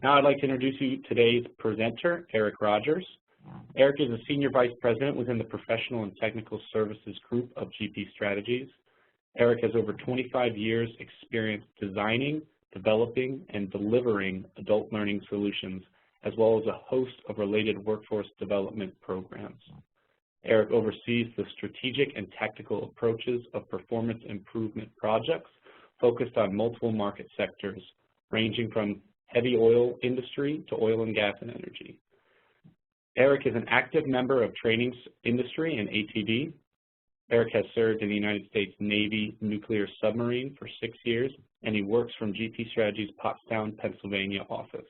Now I'd like to introduce you to today's presenter, Eric Rogers. Eric is a Senior Vice President within the Professional and Technical Services Group of GP Strategies. Eric has over 25 years experience designing, developing, and delivering adult learning solutions, as well as a host of related workforce development programs. Eric oversees the strategic and tactical approaches of performance improvement projects focused on multiple market sectors, ranging from heavy oil industry to oil and gas and energy. Eric is an active member of trainings industry and ATD. Eric has served in the United States Navy nuclear submarine for 6 years, and he works from GP Strategies' Pottstown, Pennsylvania office.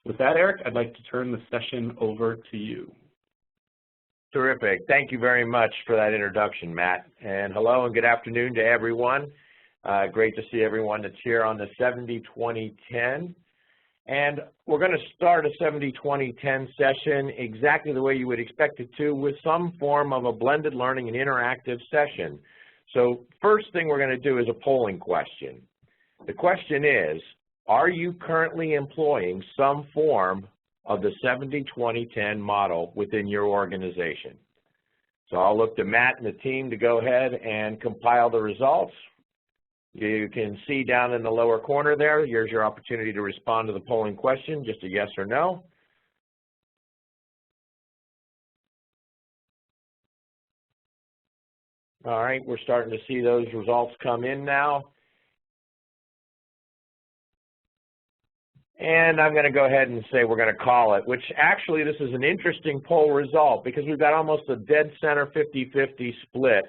With that, Eric, I'd like to turn the session over to you. Terrific. Thank you very much for that introduction, Matt. And hello and good afternoon to everyone. Great to see everyone that's here on the 70-20-10. And we're going to start a 70-20-10 session exactly the way you would expect it to, with some form of a blended learning and interactive session. So first thing we're going to do is a polling question. The question is, are you currently employing some form of the 70-20-10 model within your organization? So I'll look to Matt and the team to go ahead and compile the results. You can see down in the lower corner there, here's your opportunity to respond to the polling question, just a yes or no. All right, we're starting to see those results come in now. And I'm going to go ahead and say we're going to call it, which actually this is an interesting poll result because we've got almost a dead center 50-50 split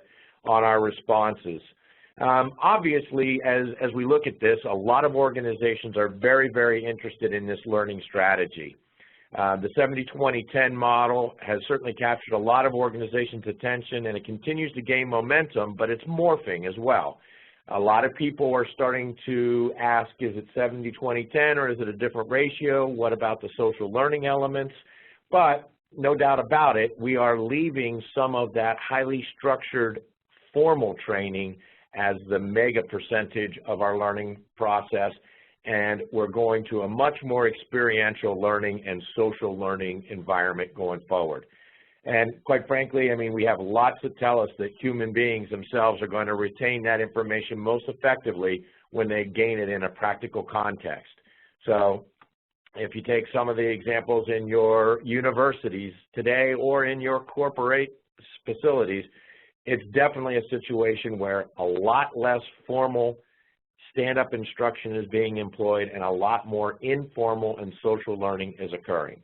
on our responses. Obviously, as we look at this, a lot of organizations are very, very interested in this learning strategy. The 70-20-10 model has certainly captured a lot of organizations' attention, and it continues to gain momentum, but it's morphing as well. A lot of people are starting to ask, is it 70-20-10 or is it a different ratio? What about the social learning elements? But no doubt about it, we are leaving some of that highly structured formal training as the mega percentage of our learning process, and we're going to a much more experiential learning and social learning environment going forward. And quite frankly, I mean, we have lots that tell us that human beings themselves are going to retain that information most effectively when they gain it in a practical context. So if you take some of the examples in your universities today or in your corporate facilities, it's definitely a situation where a lot less formal stand-up instruction is being employed and a lot more informal and social learning is occurring.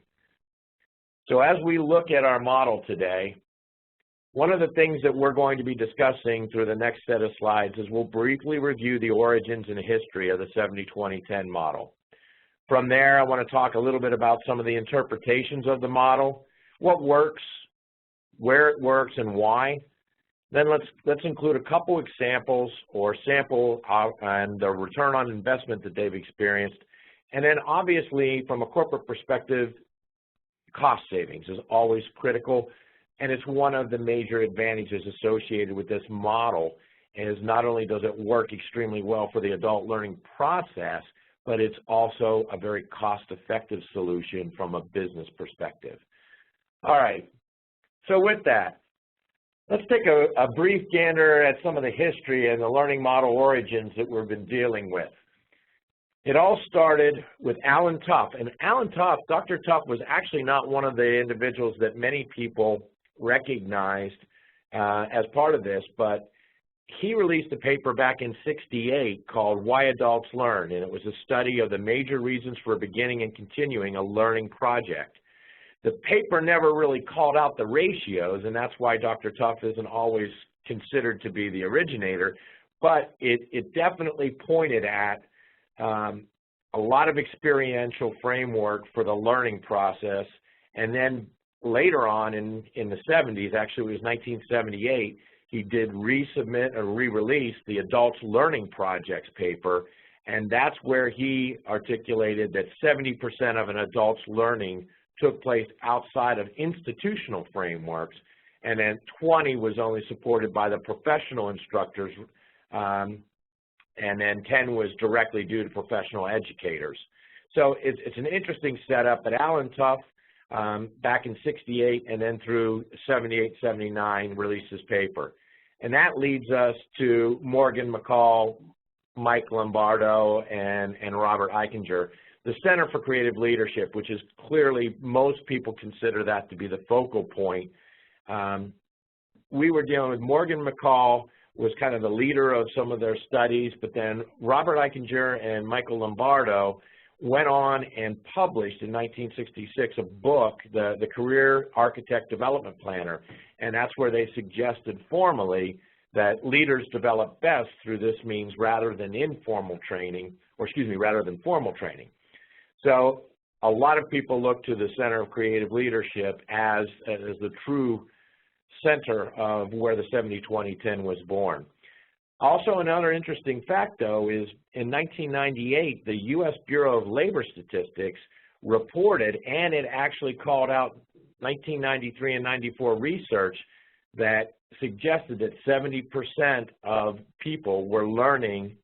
So as we look at our model today, one of the things that we're going to be discussing through the next set of slides is we'll briefly review the origins and history of the 70-20-10 model. From there, I want to talk a little bit about some of the interpretations of the model, what works, where it works, and why. Then let's include a couple examples or sample and the return on investment that they've experienced. And then obviously from a corporate perspective, cost savings is always critical, and it's one of the major advantages associated with this model, is not only does it work extremely well for the adult learning process, but it's also a very cost-effective solution from a business perspective. All right, so with that, let's take a brief gander at some of the history and the learning model origins that we've been dealing with. It all started with Alan Tuff, and Alan Tuff, Dr. Tuff, was actually not one of the individuals that many people recognized as part of this, but he released a paper back in '68 called Why Adults Learn, and it was a study of the major reasons for beginning and continuing a learning project. The paper never really called out the ratios, and that's why Dr. Tuff isn't always considered to be the originator, but it definitely pointed at a lot of experiential framework for the learning process. And then later on in the 70s, actually it was 1978, he did resubmit or re-release the Adults Learning Projects paper, and that's where he articulated that 70% of an adult's learning took place outside of institutional frameworks, and then 20 was only supported by the professional instructors, and then 10 was directly due to professional educators. So it's an interesting setup, but Alan Tuff, back in '68 and then through '78, '79, released his paper. And that leads us to Morgan McCall, Mike Lombardo, and Robert Eichinger, the Center for Creative Leadership, which is clearly, most people consider that to be the focal point. We were dealing with Morgan McCall, was kind of the leader of some of their studies, but then Robert Eichinger and Michael Lombardo went on and published in 1966 a book, the Career Architect Development Planner, and that's where they suggested formally that leaders develop best through this means rather than informal training, or excuse me, rather than formal training. So a lot of people look to the Center of Creative Leadership as the true center of where the 70-20-10 was born. Also, another interesting fact, though, is in 1998, the U.S. Bureau of Labor Statistics reported, and it actually called out 1993 and 94 research that suggested that 70% of people were learning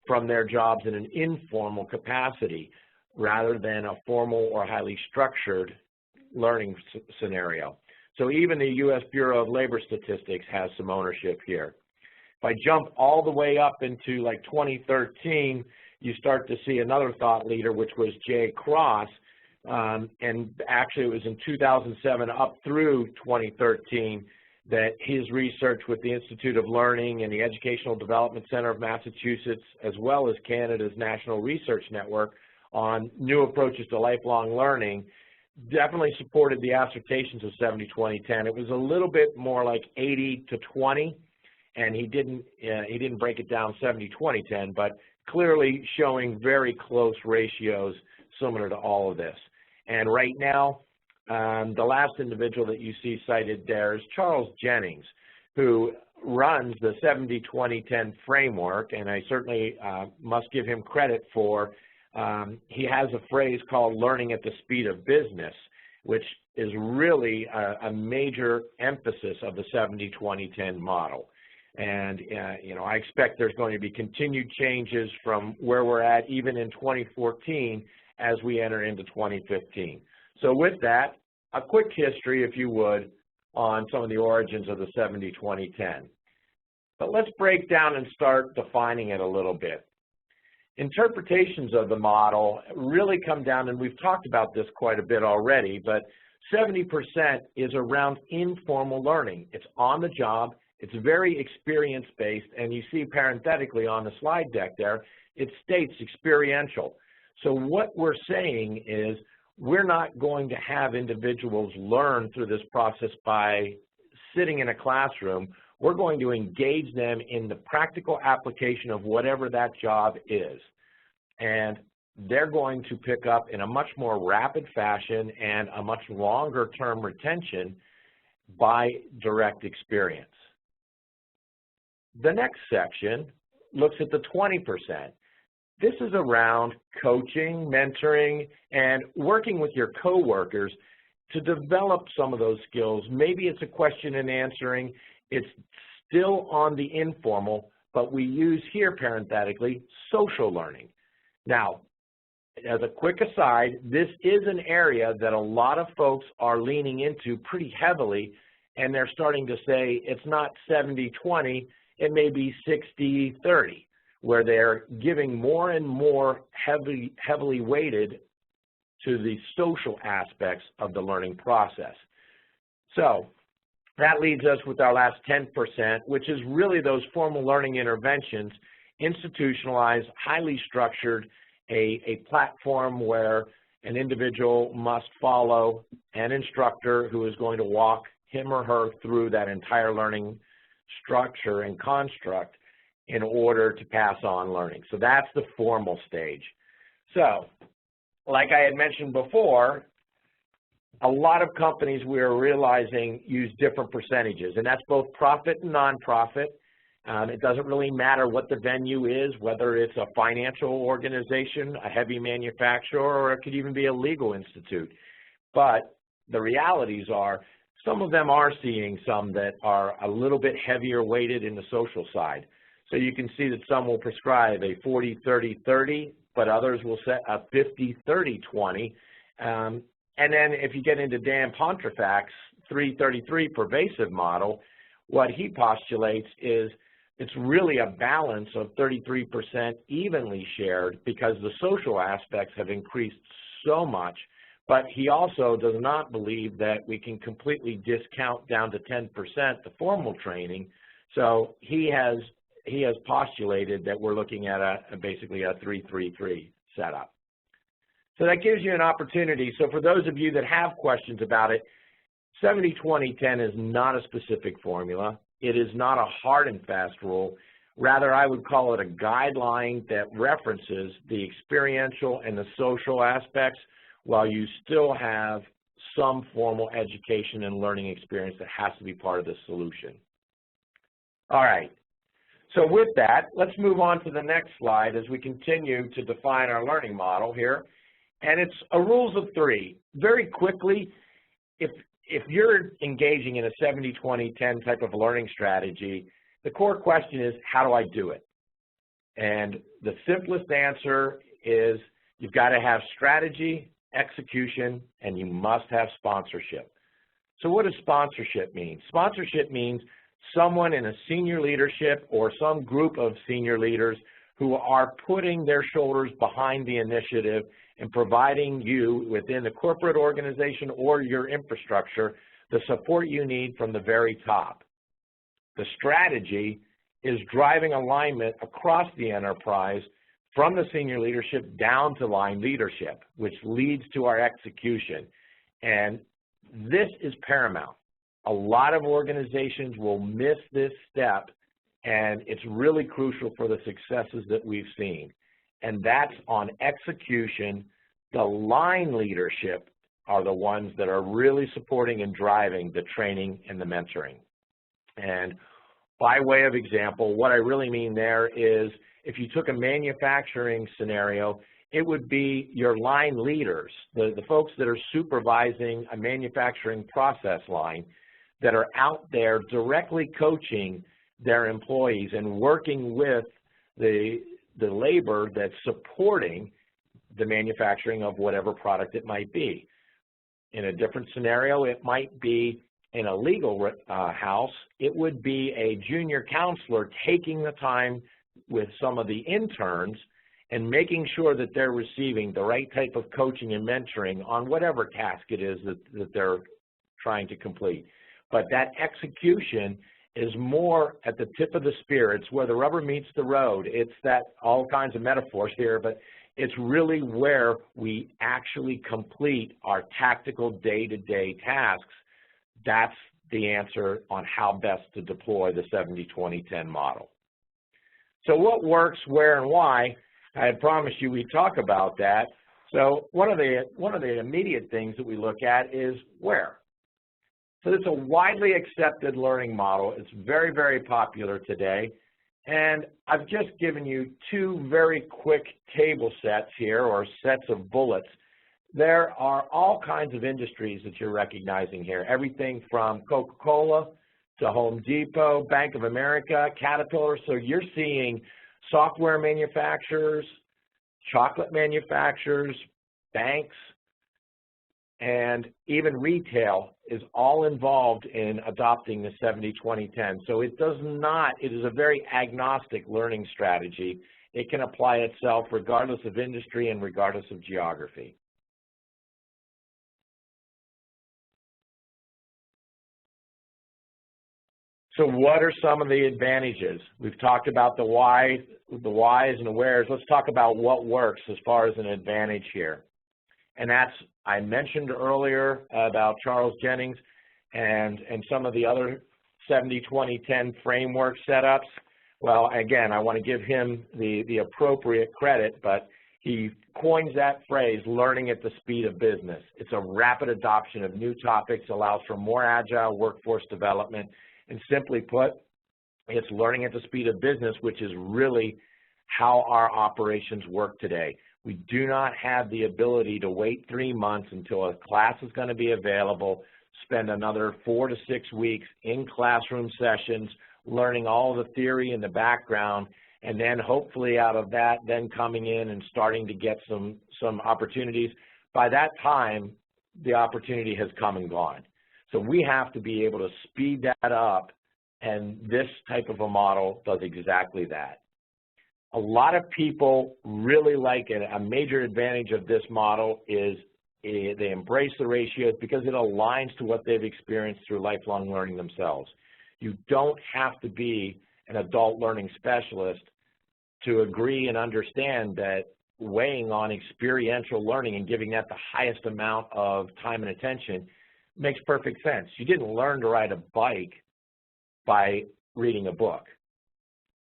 from their jobs in an informal capacity rather than a formal or highly structured learning scenario. So even the U.S. Bureau of Labor Statistics has some ownership here. If I jump all the way up into like 2013, you start to see another thought leader, which was Jay Cross, and actually it was in 2007 up through 2013 that his research with the Institute of Learning and the Educational Development Center of Massachusetts, as well as Canada's National Research Network on new approaches to lifelong learning, definitely supported the assertions of 70-20-10. It was a little bit more like 80-20, and he didn't break it down 70-20-10, but clearly showing very close ratios similar to all of this. And right now, the last individual that you see cited there is Charles Jennings, who runs the 70-20-10 framework, and I certainly must give him credit for he has a phrase called learning at the speed of business, which is really a major emphasis of the 70-20-10 model. And you know, I expect there's going to be continued changes from where we're at even in 2014 as we enter into 2015. So with that, a quick history, if you would, on some of the origins of the 70-20-10. But let's break down and start defining it a little bit. Interpretations of the model really come down, and we've talked about this quite a bit already, but 70% is around informal learning. It's on the job, it's very experience-based, and you see parenthetically on the slide deck there, it states experiential. So what we're saying is we're not going to have individuals learn through this process by sitting in a classroom. We're going to engage them in the practical application of whatever that job is. And they're going to pick up in a much more rapid fashion and a much longer term retention by direct experience. The next section looks at the 20%. This is around coaching, mentoring, and working with your coworkers to develop some of those skills. Maybe it's a question and answering. It's still on the informal, but we use here parenthetically social learning. Now, as a quick aside, this is an area that a lot of folks are leaning into pretty heavily, and they're starting to say it's not 70-20, it may be 60-30, where they're giving more and more heavily weighted to the social aspects of the learning process. So that leads us with our last 10%, which is really those formal learning interventions, institutionalized, highly structured, a platform where an individual must follow an instructor who is going to walk him or her through that entire learning structure and construct in order to pass on learning. So that's the formal stage. So, like I had mentioned before, a lot of companies we are realizing use different percentages, and that's both profit and nonprofit. It doesn't really matter what the venue is, whether it's a financial organization, a heavy manufacturer, or it could even be a legal institute. But the realities are some of them are seeing some that are a little bit heavier weighted in the social side. So you can see that some will prescribe a 40-30-30 but others will set a 50-30-20. And then if you get into Dan Pontefract's 3-33 pervasive model, what he postulates is it's really a balance of 33% evenly shared because the social aspects have increased so much, but he also does not believe that we can completely discount down to 10% the formal training. So he has postulated that we're looking at basically a 3-3-3 setup. So that gives you an opportunity. So for those of you that have questions about it, 70-20-10 is not a specific formula. It is not a hard and fast rule. Rather, I would call it a guideline that references the experiential and the social aspects while you still have some formal education and learning experience that has to be part of the solution. All right. So with that, let's move on to the next slide as we continue to define our learning model here. And it's a rules of three. Very quickly, if you're engaging in a 70-20-10 type of learning strategy, the core question is, how do I do it? And the simplest answer is you've got to have strategy, execution, and you must have sponsorship. So what does sponsorship mean? Sponsorship means someone in a senior leadership or some group of senior leaders who are putting their shoulders behind the initiative and providing you within the corporate organization or your infrastructure the support you need from the very top. The strategy is driving alignment across the enterprise from the senior leadership down to line leadership, which leads to our execution. And this is paramount. A lot of organizations will miss this step, and it's really crucial for the successes that we've seen. And that's on execution. The line leadership are the ones that are really supporting and driving the training and the mentoring. And by way of example, what I really mean there is if you took a manufacturing scenario, it would be your line leaders, the folks that are supervising a manufacturing process line that are out there directly coaching their employees and working with the labor that's supporting the manufacturing of whatever product it might be. In a different scenario, it might be in a legal house, it would be a junior counselor taking the time with some of the interns and making sure that they're receiving the right type of coaching and mentoring on whatever task it is that they're trying to complete. But that execution is more at the tip of the spear. It's where the rubber meets the road. It's that, all kinds of metaphors here, but it's really where we actually complete our tactical day-to-day tasks. That's the answer on how best to deploy the 70-20-10 model. So what works, where, and why? I had promised you we'd talk about that. So one of the immediate things that we look at is where. So it's a widely accepted learning model. It's very, very popular today. And I've just given you two very quick table sets here, or sets of bullets. There are all kinds of industries that you're recognizing here, everything from Coca-Cola to Home Depot, Bank of America, Caterpillar. So you're seeing software manufacturers, chocolate manufacturers, banks, and even retail is all involved in adopting the 70-20-10. So it is a very agnostic learning strategy. It can apply itself regardless of industry and regardless of geography. So what are some of the advantages? We've talked about the whys and the wheres. Let's talk about what works as far as an advantage here. And that's, I mentioned earlier about Charles Jennings and some of the other 70-20-10 framework setups. Well, again, I want to give him the appropriate credit, but he coins that phrase, learning at the speed of business. It's a rapid adoption of new topics, allows for more agile workforce development, and simply put, it's learning at the speed of business, which is really how our operations work today. We do not have the ability to wait 3 months until a class is going to be available, spend another 4 to 6 weeks in classroom sessions, learning all the theory in the background, and then hopefully out of that, then coming in and starting to get some opportunities. By that time, the opportunity has come and gone. So we have to be able to speed that up, and this type of a model does exactly that. A lot of people really like it. A major advantage of this model is they embrace the ratios because it aligns to what they've experienced through lifelong learning themselves. You don't have to be an adult learning specialist to agree and understand that weighing on experiential learning and giving that the highest amount of time and attention makes perfect sense. You didn't learn to ride a bike by reading a book.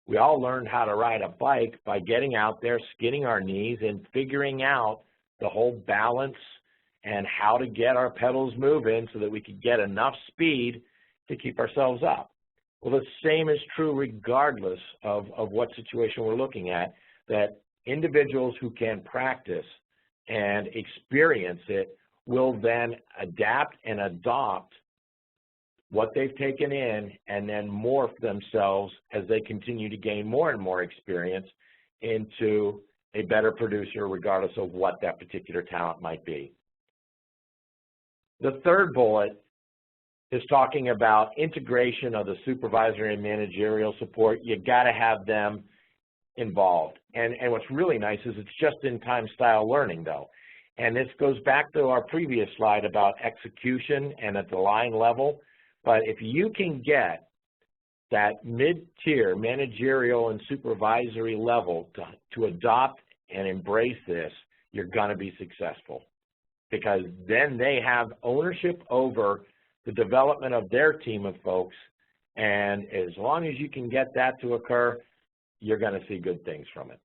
We all learned how to ride a bike by getting out there, skinning our knees, and figuring out the whole balance and how to get our pedals moving so that we could get enough speed to keep ourselves up. Well, the same is true regardless of what situation we're looking at, that individuals who can practice and experience it will then adapt and adopt what they've taken in and then morph themselves as they continue to gain more and more experience into a better producer regardless of what that particular talent might be. The third bullet is talking about integration of the supervisory and managerial support. You got to have them involved. And what's really nice is it's just-in-time style learning, though. And this goes back to our previous slide about execution and at the line level. But if you can get that mid-tier managerial and supervisory level to adopt and embrace this, you're going to be successful, because then they have ownership over the development of their team of folks, and as long as you can get that to occur, you're going to see good things from it.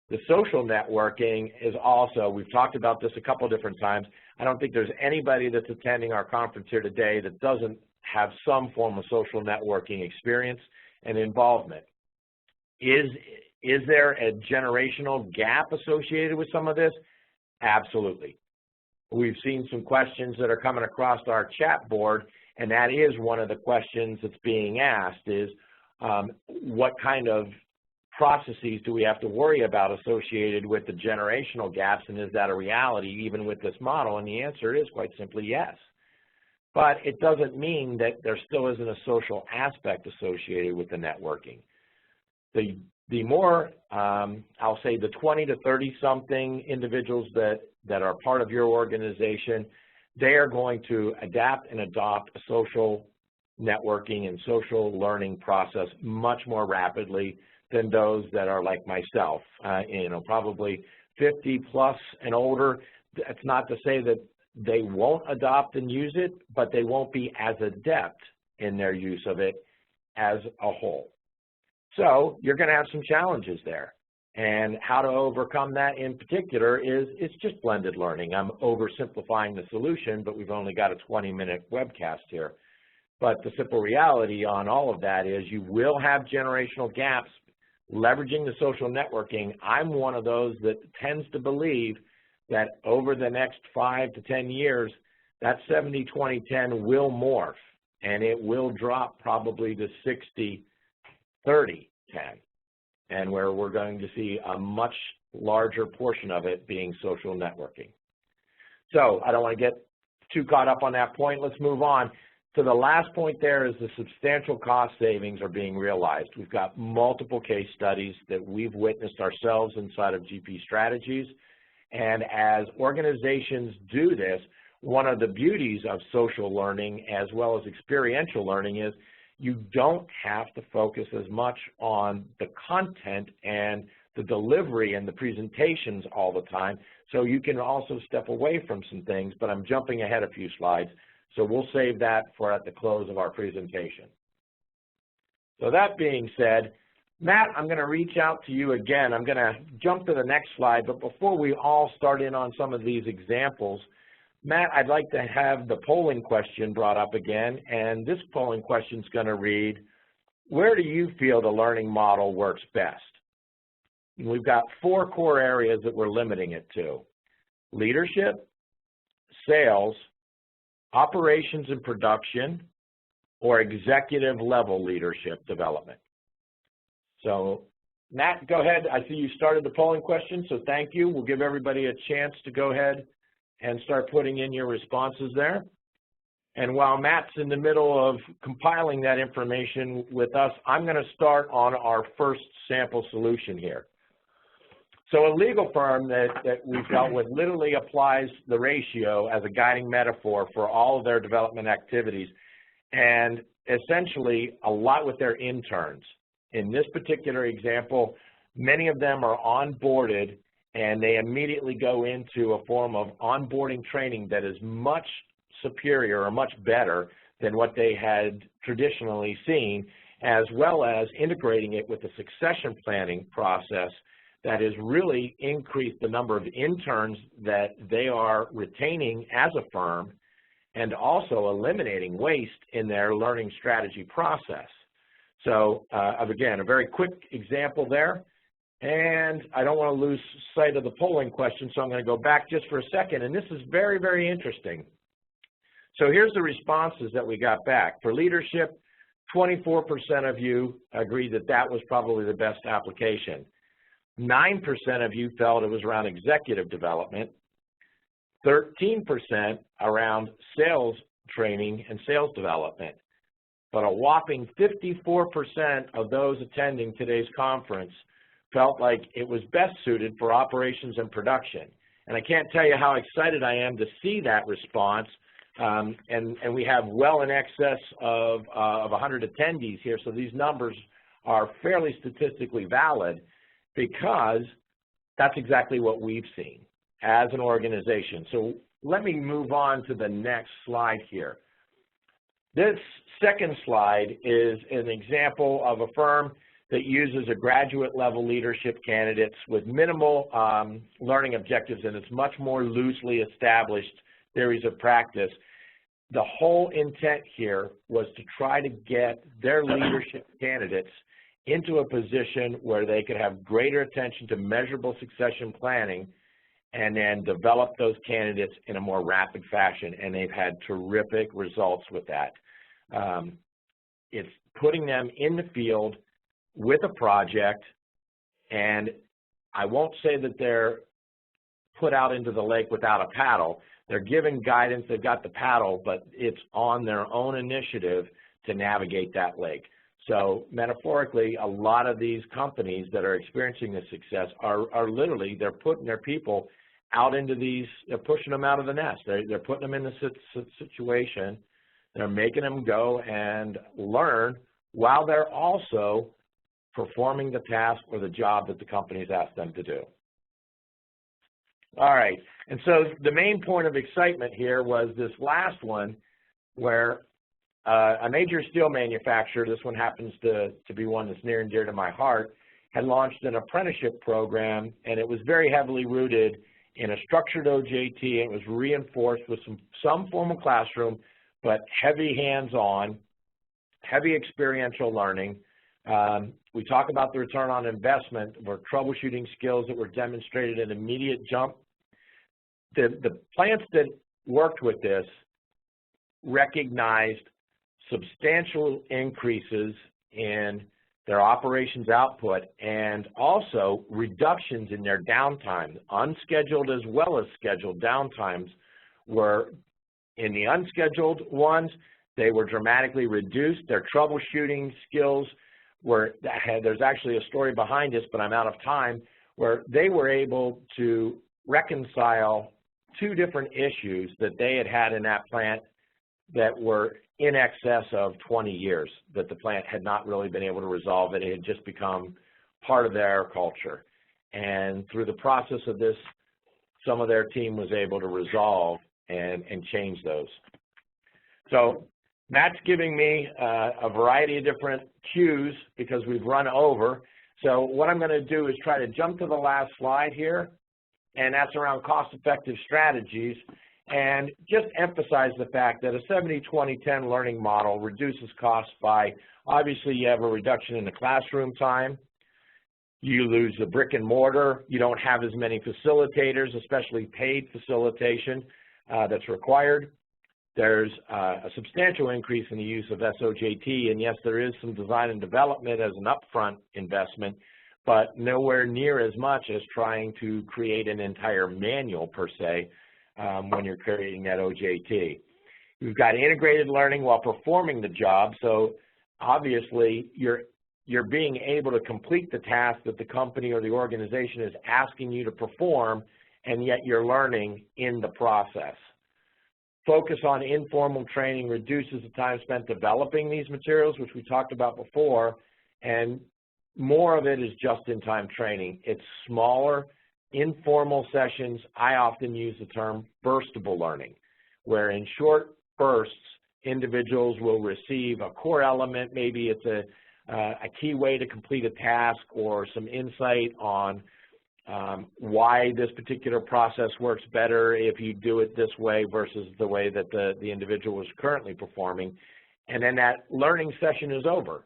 The social networking is also, we've talked about this a couple different times. I don't think there's anybody that's attending our conference here today that doesn't have some form of social networking experience and involvement. Is there a generational gap associated with some of this? Absolutely. We've seen some questions that are coming across our chat board, and that is one of the questions that's being asked is what kind of processes do we have to worry about associated with the generational gaps, and is that a reality even with this model? And the answer is quite simply yes. But it doesn't mean that there still isn't a social aspect associated with the networking. The more, I'll say the 20 to 30-something individuals that are part of your organization, they are going to adapt and adopt a social networking and social learning process much more rapidly than those that are like myself, probably 50 plus and older. That's not to say that they won't adopt and use it, but they won't be as adept in their use of it as a whole. So you're going to have some challenges there. And how to overcome that in particular is it's just blended learning. I'm oversimplifying the solution, but we've only got a 20-minute webcast here. But the simple reality on all of that is you will have generational gaps. Leveraging the social networking, I'm one of those that tends to believe that over the next 5 to 10 years, that 70-20-10 will morph, and it will drop probably to 60-30-10, and where we're going to see a much larger portion of it being social networking. So I don't want to get too caught up on that point. Let's move on. So the last point there is the substantial cost savings are being realized. We've got multiple case studies that we've witnessed ourselves inside of GP Strategies. And as organizations do this, one of the beauties of social learning as well as experiential learning is you don't have to focus as much on the content and the delivery and the presentations all the time. So you can also step away from some things, but I'm jumping ahead a few slides. So we'll save that for at the close of our presentation. So that being said, Matt, I'm going to reach out to you again. I'm going to jump to the next slide, but before we all start in on some of these examples, Matt, I'd like to have the polling question brought up again, and this polling question is going to read, where do you feel the learning model works best? And we've got 4 core areas that we're limiting it to: leadership, sales, operations and production, or executive level leadership development. So Matt, go ahead. I see you started the polling question, so thank you. We'll give everybody a chance to go ahead and start putting in your responses there. And while Matt's in the middle of compiling that information with us, I'm going to start on our first sample solution here. So a legal firm that we've dealt with literally applies the ratio as a guiding metaphor for all of their development activities, and essentially a lot with their interns. In this particular example, many of them are onboarded and they immediately go into a form of onboarding training that is much superior or much better than what they had traditionally seen, as well as integrating it with the succession planning process that has really increased the number of interns that they are retaining as a firm, and also eliminating waste in their learning strategy process. So again, a very quick example there. And I don't want to lose sight of the polling question, so I'm going to go back just for a second. And this is very, very interesting. So here's the responses that we got back. For leadership, 24% of you agreed that that was probably the best application. 9% of you felt it was around executive development. 13% around sales training and sales development. But a whopping 54% of those attending today's conference felt like it was best suited for operations and production. And I can't tell you how excited I am to see that response. And we have well in excess of 100 attendees here, so these numbers are fairly statistically valid, because that's exactly what we've seen as an organization. So let me move on to the next slide here. This second slide is an example of a firm that uses a graduate level leadership candidates with minimal learning objectives, and it's much more loosely established theories of practice. The whole intent here was to try to get their leadership candidates into a position where they could have greater attention to measurable succession planning and then develop those candidates in a more rapid fashion, and they've had terrific results with that. It's putting them in the field with a project, and I won't say that they're put out into the lake without a paddle. They're given guidance, they've got the paddle, but it's on their own initiative to navigate that lake. So metaphorically, a lot of these companies that are experiencing this success are literally, they're putting their people out into these, they're pushing them out of the nest. They're putting them in the situation, they're making them go and learn while they're also performing the task or the job that the company's asked them to do. All right, and so the main point of excitement here was this last one, where a major steel manufacturer, this one happens to be one that's near and dear to my heart, had launched an apprenticeship program, and it was very heavily rooted in a structured OJT, and it was reinforced with some formal classroom, but heavy hands-on, heavy experiential learning. We talk about the return on investment or troubleshooting skills that were demonstrated an immediate jump. The plants that worked with this recognized substantial increases in their operations output, and also reductions in their downtime. Unscheduled as well as scheduled downtimes were, in the unscheduled ones, they were dramatically reduced. Their troubleshooting skills were, there's actually a story behind this, but I'm out of time, where they were able to reconcile two different issues that they had in that plant that were in excess of 20 years, that the plant had not really been able to resolve it. It had just become part of their culture. And through the process of this, some of their team was able to resolve and change those. So Matt's giving me a variety of different cues because we've run over. So what I'm going to do is try to jump to the last slide here, and that's around cost-effective strategies, and just emphasize the fact that a 70-20-10 learning model reduces costs by, obviously you have a reduction in the classroom time, you lose the brick and mortar, you don't have as many facilitators, especially paid facilitation that's required. There's a substantial increase in the use of SOJT, and yes, there is some design and development as an upfront investment, but nowhere near as much as trying to create an entire manual per se when you're creating that OJT. You've got integrated learning while performing the job, so obviously you're being able to complete the task that the company or the organization is asking you to perform, and yet you're learning in the process. Focus on informal training reduces the time spent developing these materials, which we talked about before, and more of it is just-in-time training. It's smaller, informal sessions. I often use the term burstable learning, where in short bursts, individuals will receive a core element. Maybe it's a key way to complete a task or some insight on why this particular process works better if you do it this way versus the way that the individual is currently performing. And then that learning session is over,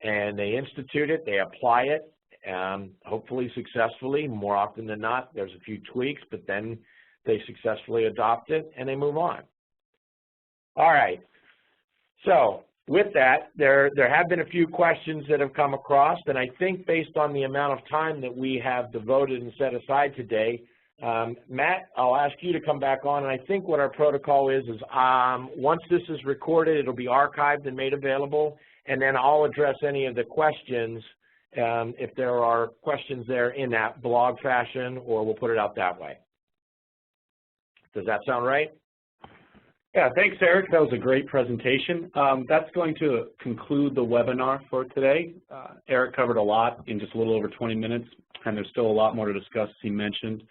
and they institute it, they apply it, hopefully successfully. More often than not, there's a few tweaks, but then they successfully adopt it and they move on. All right, so with that, there have been a few questions that have come across, and I think based on the amount of time that we have devoted and set aside today, Matt, I'll ask you to come back on, and I think what our protocol is once this is recorded, it'll be archived and made available, and then I'll address any of the questions if there are questions there in that blog fashion, or we'll put it out that way. Does that sound right? Yeah, thanks, Eric. That was a great presentation. That's going to conclude the webinar for today. Eric covered a lot in just a little over 20 minutes, and there's still a lot more to discuss, as he mentioned.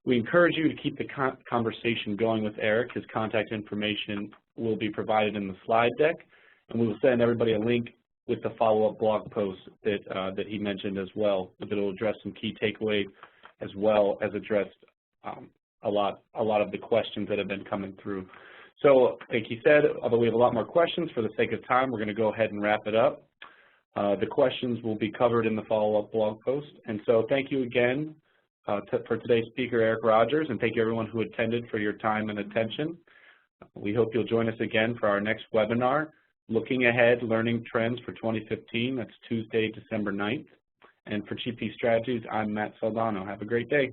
We encourage you to keep the conversation going with Eric. His contact information will be provided in the slide deck, and we will send everybody a link with the follow-up blog post that he mentioned as well, that will address some key takeaways as well as address a lot of the questions that have been coming through. So, like he said, although we have a lot more questions, for the sake of time, we're going to go ahead and wrap it up. The questions will be covered in the follow-up blog post. And so thank you again for today's speaker, Eric Rogers, and thank you everyone who attended for your time and attention. We hope you'll join us again for our next webinar, Looking Ahead, Learning Trends for 2015. That's Tuesday, December 9th. And for GP Strategies, I'm Matt Saldano. Have a great day.